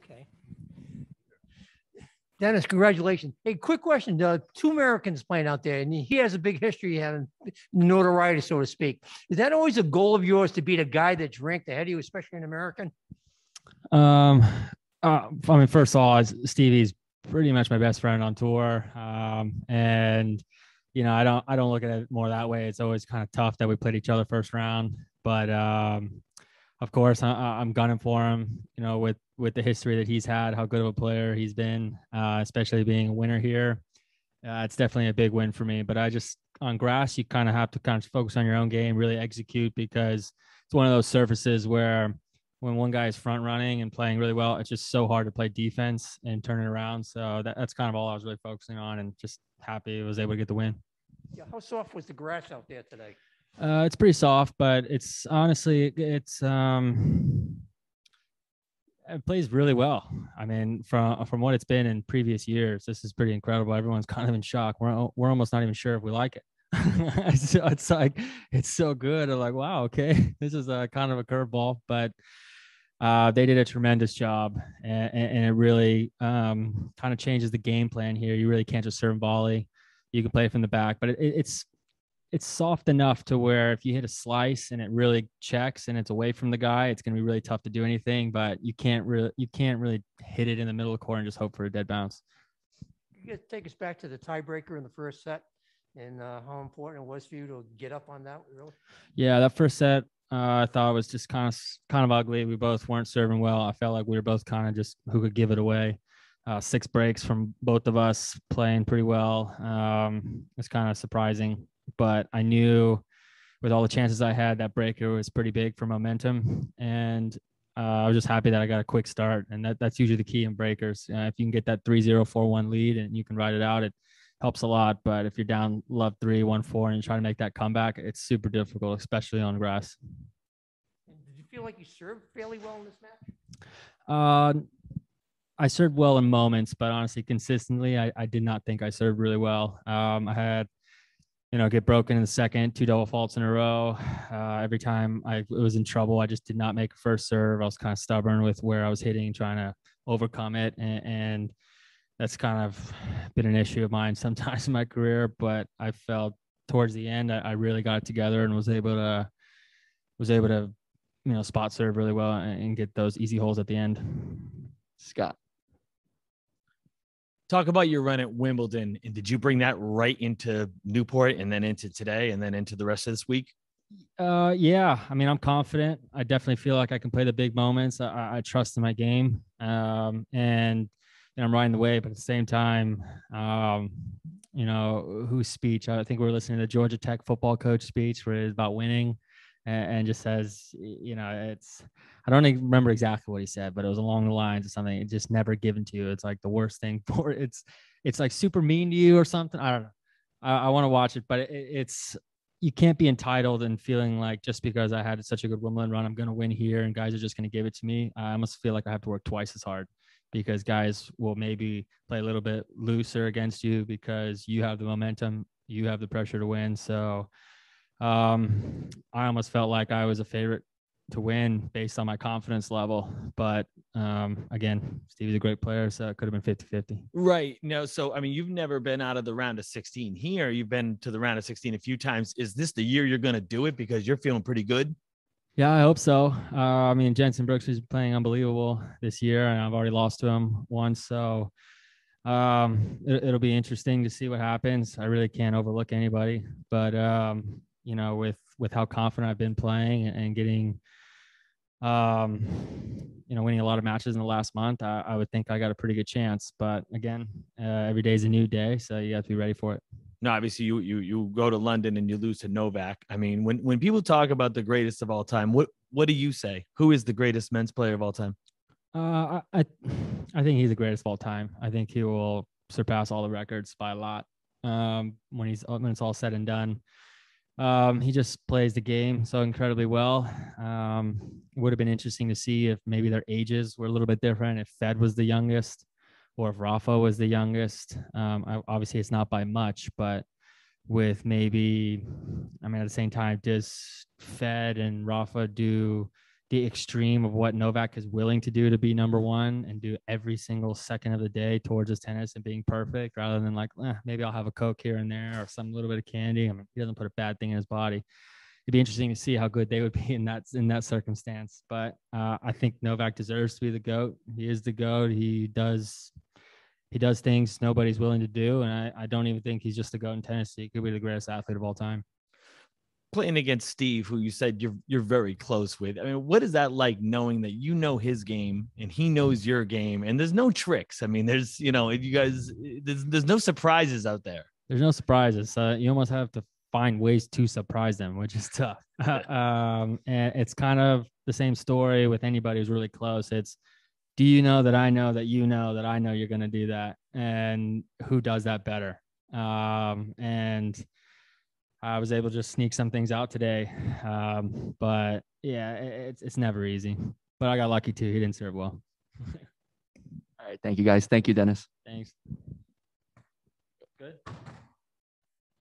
Okay. Dennis, congratulations. Hey, quick question. Two Americans playing out there, and he has a big history having notoriety, so to speak. Is that always a goal of yours to beat a guy that's ranked ahead of you, especially an American? I mean, first of all, Stevie's pretty much my best friend on tour. And I don't look at it more that way. It's always kind of tough that we played each other first round, but of course I'm gunning for him, with the history that he's had, how good of a player he's been, especially being a winner here. It's definitely a big win for me, but on grass, you kind of have to focus on your own game, really execute, because it's one of those surfaces where when one guy is front running and playing really well, it's just so hard to play defense and turn it around. So that's kind of all I was really focusing on, and just happy I was able to get the win. Yeah. How soft was the grass out there today? It's pretty soft, but it's honestly, it plays really well. I mean, from what it's been in previous years, this is pretty incredible. Everyone's kind of in shock. We're almost not even sure if we like it. So it's like, it's so good. I'm like, wow, okay, this is a kind of a curveball, but they did a tremendous job, and it really kind of changes the game plan here. You really can't just serve volley. You can play from the back, but it's soft enough to where if you hit a slice and it really checks and it's away from the guy, it's going to be really tough to do anything. But you can't really hit it in the middle of the court and just hope for a dead bounce. You could take us back to the tiebreaker in the first set, and how important it was for you to get up on that. Really? Yeah, that first set, I thought was just kind of ugly. We both weren't serving well. I felt like we were both kind of just who could give it away. 6 breaks from both of us, playing pretty well. It's kind of surprising, but I knew with all the chances I had, that breaker was pretty big for momentum. And I was just happy that I got a quick start. And that's usually the key in breakers. If you can get that 3-0, 4-1 lead and you can ride it out, it helps a lot. But if you're down love 3, 1-4, and you try to make that comeback, it's super difficult, especially on grass. Did you feel like you served fairly well in this match? I served well in moments, but honestly, consistently, I did not think I served really well. I had, get broken in the second, 2 double faults in a row. Every time I was in trouble, I just did not make a first serve. I was kind of stubborn with where I was hitting, trying to overcome it. And that's kind of been an issue of mine sometimes in my career, but I felt towards the end, I really got it together and was able to, spot serve really well and get those easy holes at the end. Scott, talk about your run at Wimbledon, and did you bring that right into Newport and then into today and then into the rest of this week? Yeah, I mean, I'm confident. I definitely feel like I can play the big moments. I trust in my game, and I'm riding the wave. But at the same time, whose speech? I think we were listening to the Georgia Tech football coach speech where it's about winning, and just says, I don't even remember exactly what he said, but it was along the lines of something. It's just never given to you. It's like the worst thing for it. It's like super mean to you or something. I don't know. I want to watch it, but it's you can't be entitled and feeling like just because I had such a good Wimbledon run, I'm going to win here and guys are just going to give it to me. I almost feel like I have to work twice as hard because guys will maybe play a little bit looser against you because you have the momentum, you have the pressure to win. So I almost felt like I was a favorite to win based on my confidence level. But again, Stevie's a great player, so it could have been 50-50. Right. No, so I mean, you've never been out of the round of 16 here. You've been to the round of 16 a few times. Is this the year you're going to do it because you're feeling pretty good? Yeah, I hope so. I mean, Jensen Brooks is playing unbelievable this year, and I've already lost to him once. So it'll be interesting to see what happens. I really can't overlook anybody, but with how confident I've been playing and getting, winning a lot of matches in the last month, I would think I got a pretty good chance. But again, every day is a new day, so you have to be ready for it. No, obviously you go to London and you lose to Novak. I mean, when people talk about the greatest of all time, what do you say? Who is the greatest men's player of all time? I think he's the greatest of all time. I think he will surpass all the records by a lot when it's all said and done. He just plays the game so incredibly well. It would have been interesting to see if maybe their ages were a little bit different, if Fed was the youngest or if Rafa was the youngest. Obviously it's not by much, but with maybe, I mean, at the same time, does Fed and Rafa do the extreme of what Novak is willing to do to be number one and do every single second of the day towards his tennis and being perfect, rather than like, maybe I'll have a Coke here and there or some little bit of candy. I mean, he doesn't put a bad thing in his body. It'd be interesting to see how good they would be in that circumstance. But I think Novak deserves to be the GOAT. He is the GOAT. He does things nobody's willing to do. And I don't even think he's just the GOAT in tennis. He could be the greatest athlete of all time. Playing against Steve, who you said you're very close with. I mean, what is that like, knowing that you know his game and he knows your game, and there's no tricks? I mean, there's, you guys, there's no surprises out there. There's no surprises. You almost have to find ways to surprise them, which is tough. And it's kind of the same story with anybody who's really close. It's, do you know that I know that you know that I know you're going to do that, and who does that better? And I was able to just sneak some things out today. But yeah, it's never easy. But I got lucky too. He didn't serve well. All right. Thank you, guys. Thank you, Dennis. Thanks. Good.